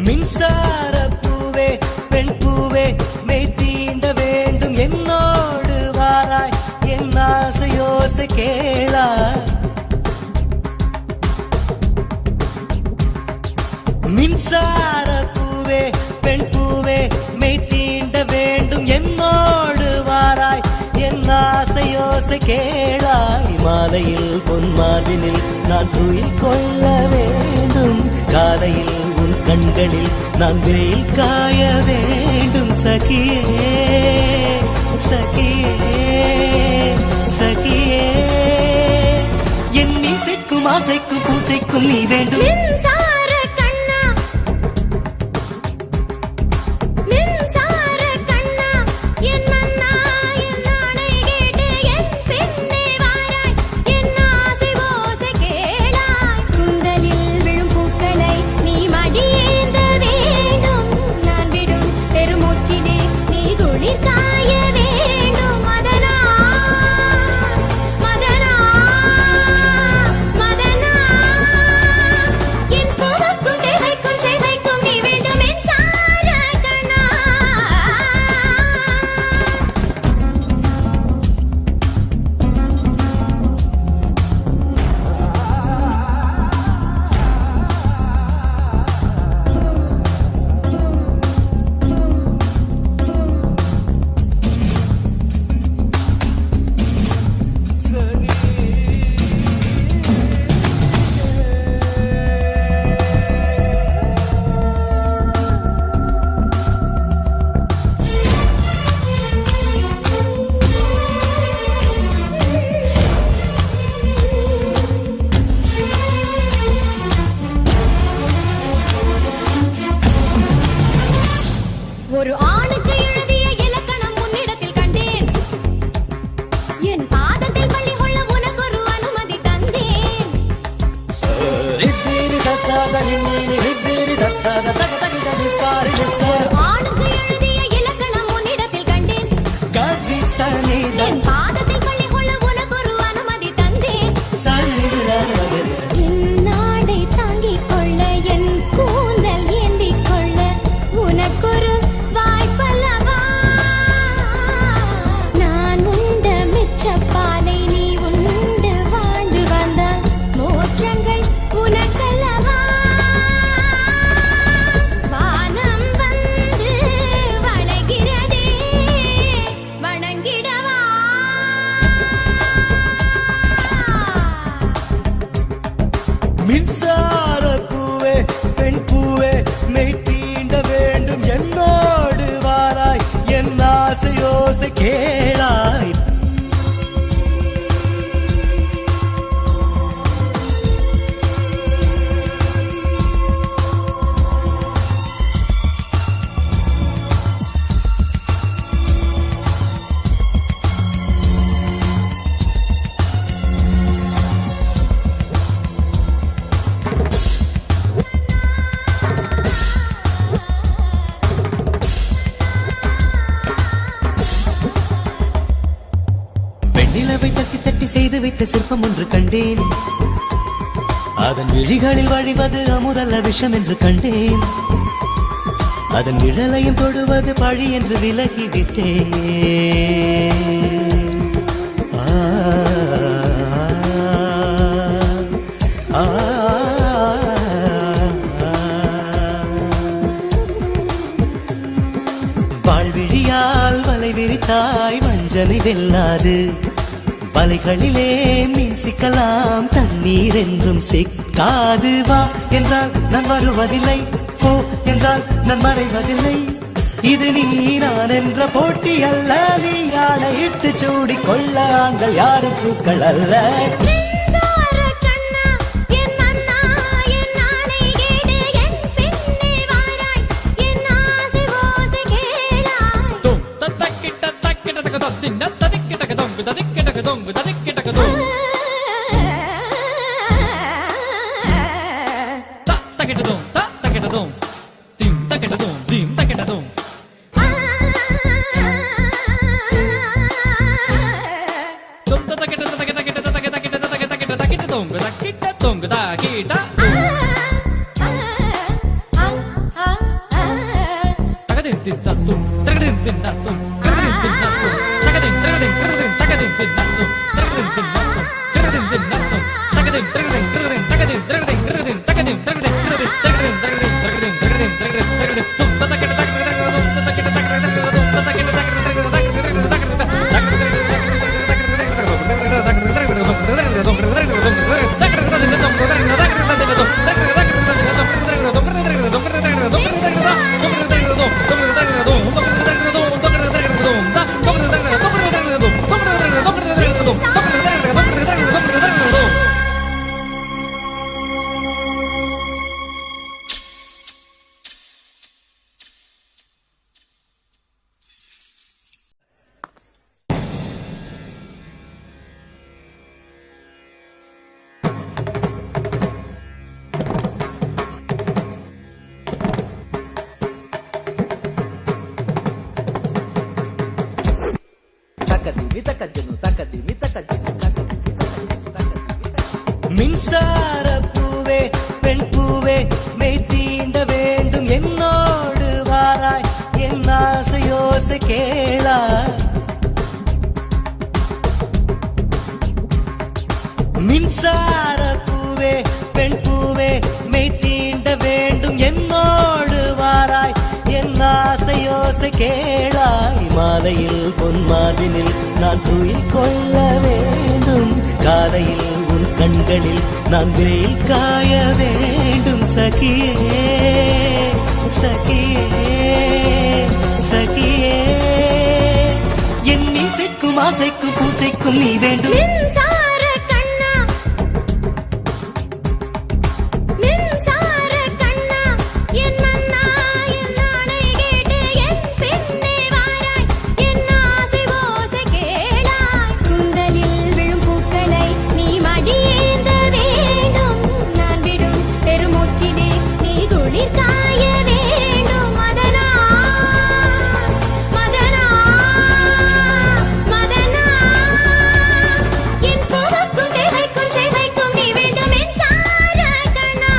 மின்சார பூவே பெண் பூவே மெய் தீண்ட வேண்டும் என்னோடு வாராய் என் ஆசையோசை கேளா மின்சார பூவே பெண் பூவே மெய் தீண்ட வேண்டும் என்னோடு வாராய் என் ஆசையோசை கேளாய் மாலையில் பொன்மார்பினில் நான் துயில் கொள்ள வேண்டும் காலையில் உன் கண்களில் நான் வெயில் காய வேண்டும் சகியே சகியே சகியே என் இசைக்கும் ஆசைக்கும் பூசைக்கும் நீ வேண்டும் ஒரு ஆணுக்கு எழுதிய இலக்கணம் உன்னிடத்தில் கண்டேன் என் பாதத்தில் பள்ளி கொள்ள உனக்கு ஒரு அனுமதி தந்தேன் ஒரு ஆணுக்கு எழுதிய இலக்கணம் உன்னிடத்தில் கண்டேன் என் பாதத்தில் பள்ளி கொள்ள உனக்கு ஒரு அனுமதி தந்தேன் என் நாடை தாங்கிக் கொள்ள என் கூந்தல் ஏந்திக் கொள்ள உனக்கொரு மின்சார பூவே பெண் பூவே மெய் தீண்ட வேண்டும் என்னோடு வாராய் என் ஆசையோசை கேளாய் நிலவை தட்டி தட்டி செய்து வைத்த சிற்பம் ஒன்று கண்டேன் அதன் விழிகளில் வழிவது அமுதல்ல விஷம் என்று கண்டேன் அதன் நிழலையும் தொடுவது பழி என்று விலகிவிட்டேன் வாழ்விழியால் வலை விரித்தாய் வஞ்சனை வெல்லாது வலைகளிலே மீன் சிக்கலாம் தண்ணீர் என்றும் சிக்காது வா என்றால் நான் வருவதில்லை போ என்றால் நான் மறைவதில்லை இது நீ நான் என்ற போட்டி அல்ல நீ யானையிட்டு சூடிக் கொள்ள ஆண்கள் யாரும் பூக்கள் அல்ல தொங்குதா கிட்ட தொங்குதா கிட்ட தகதின் தின்னத்தும் தகதின் தின்னத்தும் தகதின் தின்னத்தும் தகதின் தகதின் தகதின் தகதின் தின்னத்தும் தகதின் தின்னத்தும் தகதின் தின்னத்தும் தகதின் தகதின் தகதின் தகதின் தகதின் தகதின் தகதின் தகதின் தகதின் தகதின் தகதின் தகதின் தகதின் தகதின் தகதின் தும் ததக்கிட்ட தகதின் ததக்கிட்ட தகதின் ததக்கிட்ட மின்சார பூவே பெண் பூவே மெய் தீண்ட வேண்டும் என்னோடு வாராய் என் ஆசையோசை கேளாய் மின்சார பூவே பெண் பூவே மெய் தீண்ட வேண்டும் என்னோடு வாராய் என் ஆசையோசை கேளாய் மாலையில் பொன் மாதினில் நான் துயில் கொள்ள வேண்டும் காலையில் உன் கண்களில் நான் வெயில் காய வேண்டும் சகியே சகியே சகியே என் இசைக்கும் ஆசைக்கும் பூசைக்கும் நீ வேண்டும் மின்சார கண்ணா மின்சார கண்ணா என் மன்னா என் நாணை கேட்டு என் பின்னே வாராய் என் ஆசை ஓசை கேளாய் குந்தலில் விழும் பூக்களை நீ மடியேந்த வேண்டும் நான் விடும் பெருமூச்சிலே நீ குளிர் காய வேண்டும் மதனா மதனா மதனா என் பூவுக்கும் தேவைக்கும் சேவைக்கும் நீ வேண்டும் மின்சார கண்ணா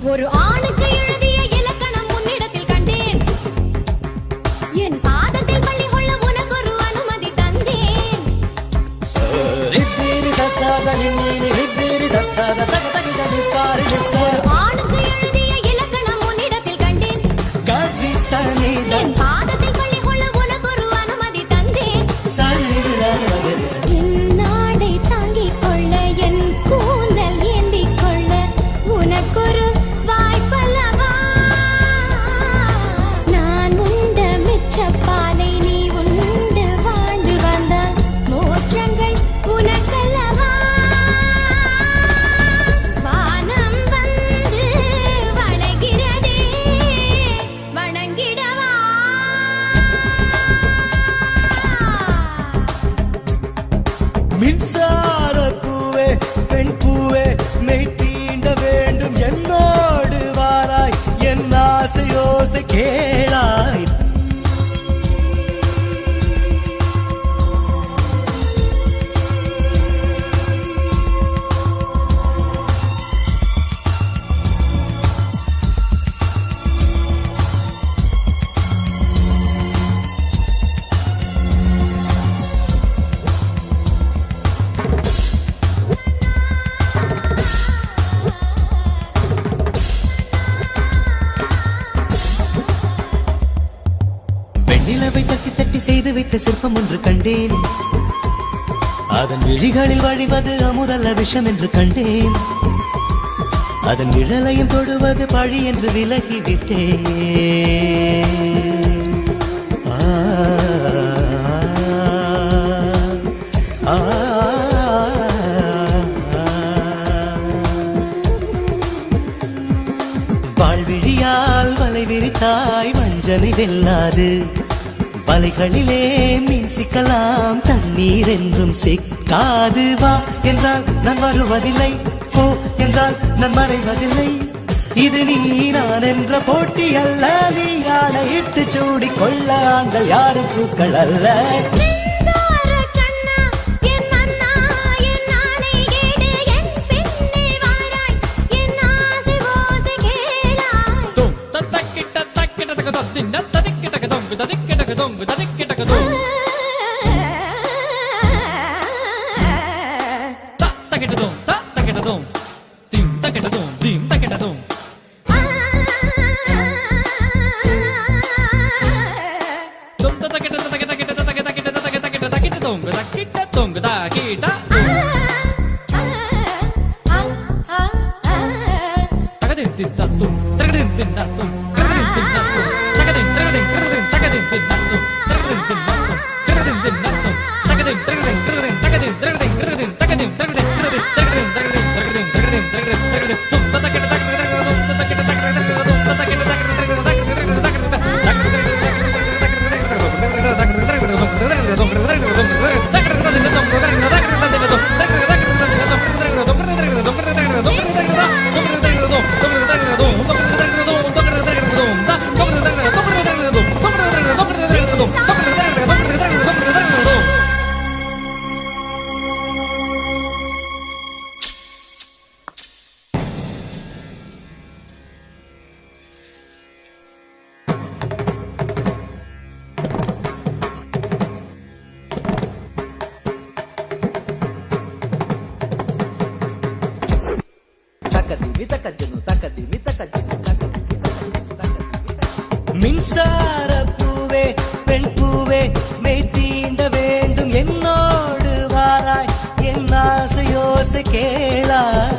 ஒரு ஆணுக்கு எழுதிய இலக்கணம் உன்னிடத்தில் கண்டேன் என் பாதத்தில் பள்ளி கொள்ள உனக்கொரு அனுமதி தந்தேன் ஒரு ஆணுக்கு எழுதிய இலக்கணம் உன்னிடத்தில் கண்டேன் என் பாதத்தில் பள்ளி கொள்ள உனக்கொரு அனுமதி தந்தேன் என் நாடை தாங்கிக் கொள்ள என் கூந்தல் ஏந்திக் கொள்ள உனக்கொரு வாய்ப்பல்லவா நான் உண்ட மிச்சப்பாலை நீ உண்டு வாழ்ந்து வந்தால் மோற்றங்கள் உனக்கல்லவா வானம் வந்து வளைகிறதே வணங்கிடவா மின்சார பூவே பெண் பூவே மெய் தீண்ட வேண்டும் என்னோடு வாராய் என் ஆசையோசை கேளாய் வெண்ணிலவை தட்டி தட்டி செய்து வைத்த சிற்பம் ஒன்று கண்டேன் அதன் விழிகளில் வழிவது அமுதல்ல விஷம் என்று கண்டேன் அதன் நிழலையும் தொடுவது பழி என்று விலகிவிட்டே வாழ்விழியால் வலை விரித்தாய் வஞ்சனை வெல்லாது வலைகளிலே மீன் சிக்கலாம் தண்ணீர் என்றும் சிக்காது வா என்றால் நான் வருவதில்லை போ என்றால் நான் மறைவதில்லை இது நீ நான் என்ற போட்டி அல்ல நீ யானையிட்டு சூடி கொள்ள ஆண்கள் யாரும் பூக்கள் அல்ல நெஞ்சார கண்ணா என் மன்னா என் நாணை கேடு என் பின்னே வாராய் என் ஆசை ஓசை கேளாய் தும் தக்கிட்ட தக்கிட்ட தக்க தின்ன ததிக்கிட்ட தொங்கு ததிக்கிட்ட தொங்கு ததிக்கிட்ட தொங்கு தக்கிட்ட தொம் தக்கிட்ட தொம் திம் தக்கிட்ட தொம் திம் தக்கிட்ட தொம் தும் தக்கிட்ட தக்கிட்ட தக்கிட்ட தக்கிட்ட தக்கிட்ட தக்கிட்ட தக்கிட்ட தொங்கு தக்கிட்ட தொங்கு தக்கிட்ட தகதின் தித்தத்தும் தகதின் தின்னத்தும் தகதின் தின்னத்தும் தகதின் தகதின் தகதின் தகதின் தின்னத்தும் தகதின் தின்னத்தும் தகதின் தின்னத்தும் தகதின் தகதின் தகதின் தகதின் தகதின் தகதின் தகதின் தகதின் தகதின் தகதின் தகதின் தகதின் தகதின் தகதின் தும் தக்கிட்ட தக்கிட்ட தக்கிட்ட தக்கிட்ட தக்கிட்ட தக்கிட்ட மின்சார பூவே பெண் பூவே மெய் தீண்ட வேண்டும் என்னோடு வாராய் என் ஆசையோசை கேளாய்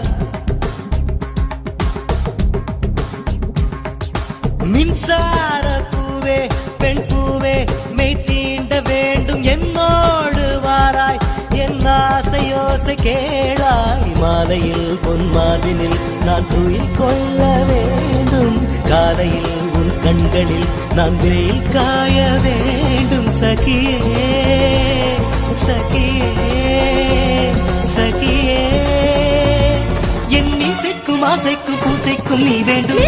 மின்சார பூவே பெண் பூவே மெய் தீண்ட வேண்டும் என்னோடு வாராய் என் ஆசையோசை கேளாய் மாலையில் பொன் மாதினில் நான் துயில் கொள்ள வேண்டும் காலையில் உன் கண்களில் நான் வெயில் காய வேண்டும் சகியே சகியே சகியே என் இசைக்கும் ஆசைக்கும் பூசைக்கும் நீ வேண்டும்